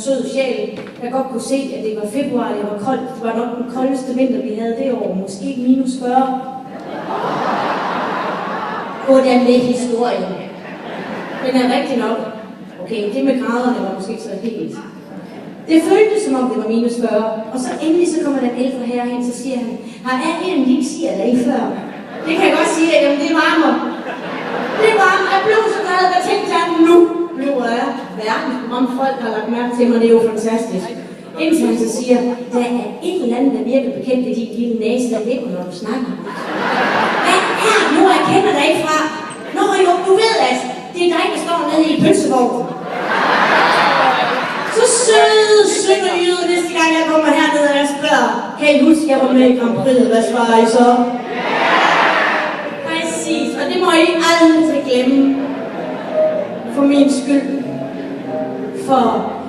sød sjæl, der godt kunne se, at det var februar, det var koldt. Det var nok den koldeste vinter, vi havde det år. Måske minus 40. Hvordan med historien? Den er rigtig nok. Okay, det med graderne var måske ikke så helt. Det føltes som om det var minus 40. Og så endelig så kommer den ældre herre hen, så siger han, har jeg en lille siger der ikke før? Det kan jeg godt sige, at det varmer. Det varmer. Jeg blev så glad, at jeg tænkte, at nu bliver jeg verdensprogram. Folk har lagt mærke til mig, det er jo fantastisk. Indtil han så siger, der er et eller andet, der virker bekendt i din lille næse, der vipper, når du snakker. Hvad er nu, jeg kender dig ikke fra? Nå jo, du ved, at det er dig, der står nede i pølsevognen. Så synger jyder næste gang, jeg kommer herned, og jeg spørger, kan I huske, jeg var med i Grand Prix, hvad svarer I så? Præcis, og det må I aldrig glemme. For min skyld. For